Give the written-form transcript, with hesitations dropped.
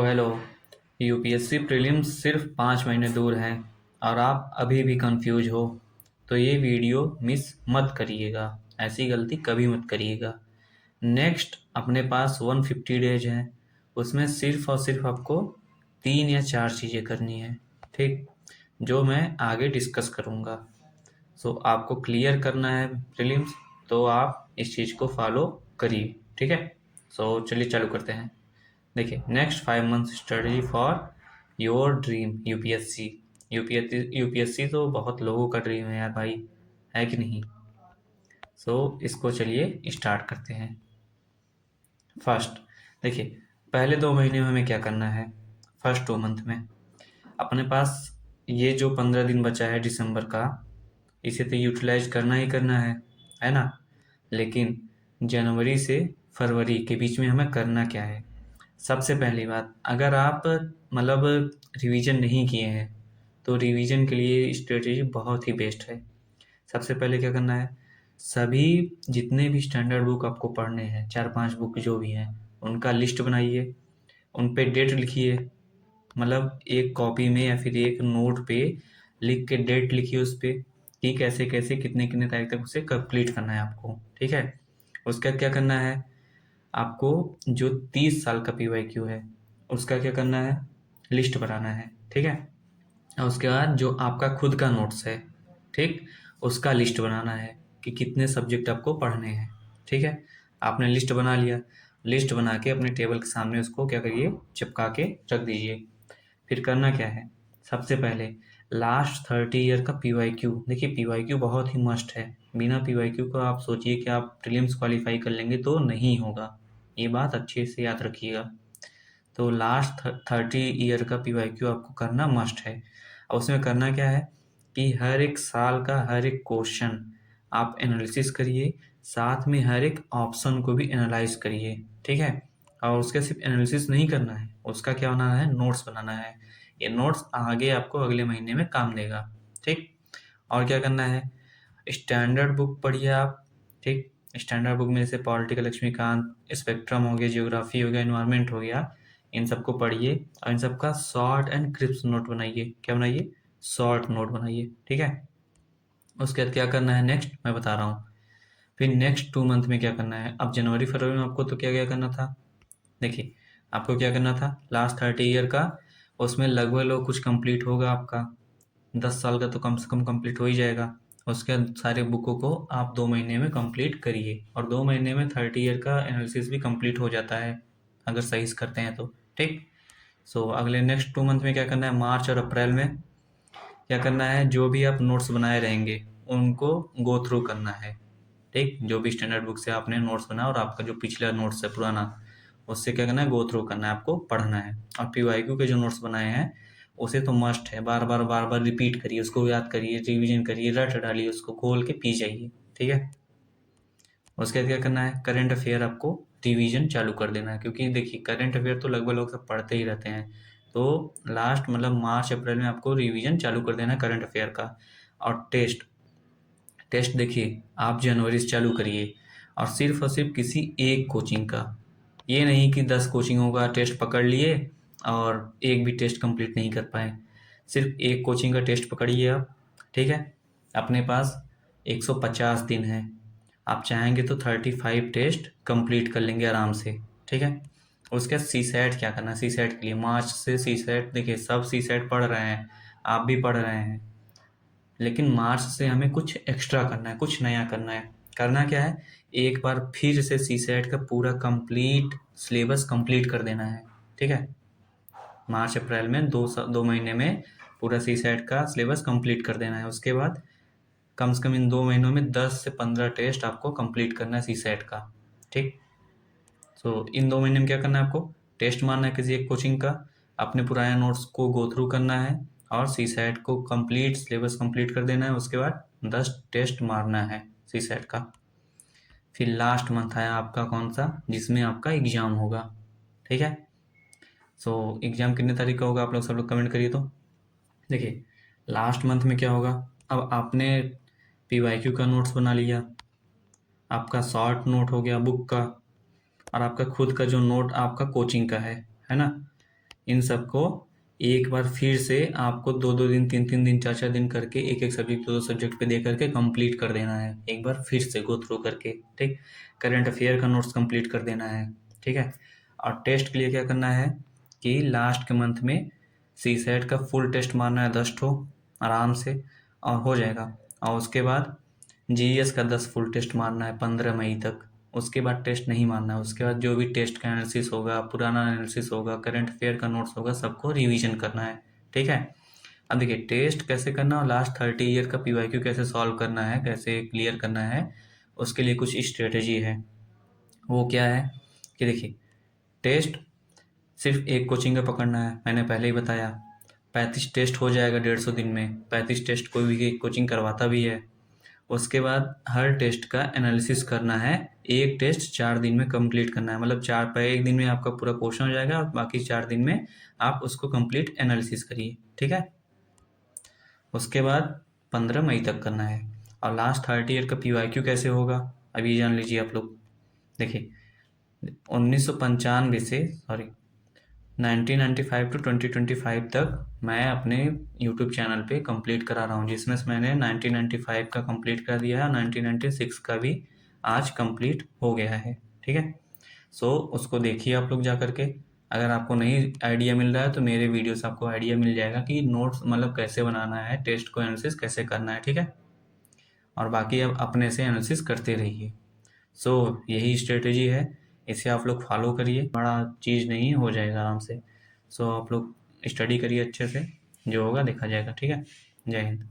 Hello. UPSC prelims सिर्फ 5 महीने दूर हैं और आप अभी भी कंफ्यूज हो तो ये वीडियो मिस मत करिएगा। ऐसी गलती कभी मत करिएगा। नेक्स्ट अपने पास 150 डेज हैं, उसमें सिर्फ और सिर्फ आपको 3 या 4 चीज़ें करनी है, ठीक, जो मैं आगे डिस्कस करूँगा। सो आपको क्लियर करना है प्रीलिम्स, तो आप इस चीज़ को फॉलो करिए, ठीक है। सो चलिए चालू करते हैं। देखिए, next 5 month study for your dream UPSC. UPSC तो बहुत लोगों का ड्रीम है यार भाई, है कि नहीं। इसको चलिए स्टार्ट करते हैं। फर्स्ट, देखिए, पहले 2 महीने में हमें क्या करना है। फर्स्ट 2 मंथ में अपने पास ये जो 15 दिन बचा है दिसंबर का, इसे तो यूटिलाइज करना ही करना है ना। लेकिन जनवरी से फरवरी के बीच में हमें करना क्या है। सबसे पहली बात, अगर आप मतलब रिवीजन नहीं किए हैं तो रिवीजन के लिए स्ट्रेटेजी बहुत ही बेस्ट है। सबसे पहले क्या करना है, सभी जितने भी स्टैंडर्ड बुक आपको पढ़ने हैं, 4-5 बुक जो भी हैं, उनका लिस्ट बनाइए, उन पे डेट लिखिए। मतलब एक कॉपी में या फिर एक नोट पे लिख के डेट लिखिए उस पे कि कैसे कैसे कितने कितने तारीख तक उसे कंप्लीट करना है आपको, ठीक है। उसका क्या करना है, आपको जो 30 साल का पीवाईक्यू है उसका क्या करना है, लिस्ट बनाना है, ठीक है। और उसके बाद जो आपका खुद का नोट्स है, ठीक, उसका लिस्ट बनाना है कि कितने सब्जेक्ट आपको पढ़ने हैं, ठीक है। आपने लिस्ट बना लिया, लिस्ट बना के अपने टेबल के सामने उसको क्या करिए, चिपका के रख दीजिए। फिर करना क्या है, सबसे पहले लास्ट 30 ईयर का पीवाईक्यू। देखिए, पीवाईक्यू बहुत ही मस्ट है। बिना पीवाईक्यू को आप सोचिए कि आप प्रीलिम्स क्वालिफाई कर लेंगे तो नहीं होगा। ये बात अच्छे से याद रखिएगा। तो लास्ट 30 ईयर का पीवाईक्यू आपको करना मस्ट है। और उसमें करना क्या है कि हर एक साल का हर एक क्वेश्चन आप एनालिसिस करिए, साथ में हर एक ऑप्शन को भी एनालाइज करिए, ठीक है। और उसका सिर्फ एनालिसिस नहीं करना है, उसका क्या बनाना है, नोट्स बनाना है। ये नोट्स आगे आपको अगले महीने में काम देगा, ठीक। और क्या करना है, स्टैंडर्ड बुक पढ़िए आप, ठीक। स्टैंडर्ड बुक में जैसे पॉलिटिकल लक्ष्मीकांत, स्पेक्ट्रम हो गया, जियोग्राफी हो गया, एनवायरनमेंट हो गया, इन सबको पढ़िए और इन सबका शॉर्ट एंड क्रिस्प नोट बनाइए। क्या बनाइए, शॉर्ट नोट बनाइए, ठीक है। उसके बाद क्या करना है नेक्स्ट मैं बता रहा हूँ। फिर नेक्स्ट 2 मंथ में क्या करना है, अब जनवरी फरवरी में आपको तो क्या क्या करना था। देखिए, आपको क्या करना था, लास्ट 30 ईयर का, उसमें लगभग लोग कुछ कंप्लीट होगा आपका, 10 साल का तो कम से कम कंप्लीट हो ही जाएगा। उसके बाद सारे बुकों को आप 2 महीने में कंप्लीट करिए, और 2 महीने में 30 ईयर का एनालिसिस भी कंप्लीट हो जाता है अगर सही से करते हैं तो, ठीक। अगले नेक्स्ट 2 मंथ में क्या करना है, मार्च और अप्रैल में क्या करना है, जो भी आप नोट्स बनाए रहेंगे उनको गो थ्रू करना है, ठीक। जो भी स्टैंडर्ड बुक से आपने नोट्स बनाया और आपका जो पिछला नोट्स है पुराना, उससे क्या करना है, गो थ्रू करना है, आपको पढ़ना है। और पीवाईक्यू के जो नोट्स बनाए हैं उसे तो मस्ट है, बार बार बार बार रिपीट करिए, उसको याद करिए, रिवीजन करिए, रट डालिए, उसको खोल के पी जाइए, ठीक है। उसके बाद क्या करना है, करंट अफेयर आपको रिवीजन चालू कर देना है, क्योंकि देखिए करंट अफेयर तो लगभग लोग सब पढ़ते ही रहते हैं। तो लास्ट मतलब मार्च अप्रैल में आपको रिवीजन चालू कर देना है करंट अफेयर का। और टेस्ट, टेस्ट देखिए आप जनवरी से चालू करिए, और सिर्फ किसी एक कोचिंग का। ये नहीं कि 10 कोचिंगों का टेस्ट पकड़ लिए और एक भी टेस्ट कंप्लीट नहीं कर पाए। सिर्फ एक कोचिंग का टेस्ट पकड़िए आप, ठीक है। अपने पास 150 दिन है, आप चाहेंगे तो 35 टेस्ट कंप्लीट कर लेंगे आराम से, ठीक है। उसके बाद सी सेट क्या करना है, सी सेट के लिए मार्च से सी सेट, देखिए सब सी सेट पढ़ रहे हैं, आप भी पढ़ रहे हैं, लेकिन मार्च से हमें कुछ एक्स्ट्रा करना है, कुछ नया करना है। करना क्या है, एक बार फिर से सी सेट का पूरा कंप्लीट सिलेबस कंप्लीट कर देना है, ठीक है। मार्च अप्रैल में 2 महीने में पूरा सी सेट का सिलेबस कंप्लीट कर देना है। उसके बाद कम से कम इन 2 महीनों में 10 से 15 टेस्ट आपको कंप्लीट करना है सी सेट का, ठीक। इन 2 महीने में क्या करना है, आपको टेस्ट मारना है किसी एक कोचिंग का, अपने पुराने नोट्स को गो थ्रू करना है, और सी सेट को कंप्लीट सिलेबस कंप्लीट कर देना है। उसके बाद 10 टेस्ट मारना है सी सेट का। फिर लास्ट मंथ है आपका कौन सा, जिसमें आपका एग्जाम होगा, ठीक है। एग्जाम कितने तारीख का होगा, आप लोग सब लोग कमेंट करिए तो। देखिए, लास्ट मंथ में क्या होगा, अब आपने पीवाईक्यू का नोट्स बना लिया, आपका शॉर्ट नोट हो गया बुक का, और आपका खुद का जो नोट आपका कोचिंग का है ना। इन सबको एक बार फिर से आपको 2-2 दिन, 3-3 दिन, 4-4 दिन करके एक सब्जेक्ट, 2-2 सब्जेक्ट पे दे करके कंप्लीट कर देना है, एक बार फिर से गो थ्रू करके, ठीक। करंट अफेयर का नोट्स कंप्लीट कर देना है, ठीक है। और टेस्ट के लिए क्या करना है कि लास्ट के मंथ में सीसेट का फुल टेस्ट मारना है 10 ठो आराम से, और हो जाएगा। और उसके बाद जीएस का 10 फुल टेस्ट मारना है 15 मई तक। उसके बाद टेस्ट नहीं मारना है। उसके बाद जो भी टेस्ट का एनालिसिस होगा, पुराना एनालिसिस होगा, करंट अफेयर का नोट्स होगा, सबको रिवीजन करना है, ठीक है। अब देखिए टेस्ट कैसे करना और लास्ट 30 ईयर का पीवाईक्यू कैसे सॉल्व करना है, कैसे क्लियर करना है, उसके लिए कुछ स्ट्रेटजी है। वो क्या है कि देखिए टेस्ट सिर्फ एक कोचिंग का पकड़ना है, मैंने पहले ही बताया। 35 टेस्ट हो जाएगा 150 दिन में, 35 टेस्ट कोई भी कोचिंग करवाता भी है। उसके बाद हर टेस्ट का एनालिसिस करना है, एक टेस्ट 4 दिन में कंप्लीट करना है, मतलब एक दिन में आपका पूरा क्वेश्चन हो जाएगा और बाकी 4 दिन में आप उसको कंप्लीट एनालिसिस करिए, ठीक है। उसके बाद 15 मई तक करना है। और लास्ट 30 ईयर का पीवाईक्यू कैसे होगा अभी जान लीजिए आप लोग। देखिए 1995 से 1995 टू 2025 तक मैं अपने यूट्यूब चैनल पे कंप्लीट करा रहा हूँ, जिसमें से मैंने 1995 का कंप्लीट कर दिया है, 1996 का भी आज कंप्लीट हो गया है, ठीक है। सो उसको देखिए आप लोग जा करके। अगर आपको नहीं आइडिया मिल रहा है तो मेरे वीडियो से आपको आइडिया मिल जाएगा कि नोट्स मतलब कैसे बनाना है, टेस्ट को एनालिसिस कैसे करना है, ठीक है। और बाकी अब अपने से एनालिसिस करते रहिए। सो यही स्ट्रेटेजी है, इसे आप लोग फॉलो करिए, बड़ा चीज़ नहीं हो जाएगा आराम से। सो आप लोग स्टडी करिए अच्छे से, जो होगा देखा जाएगा, ठीक है। जय हिंद।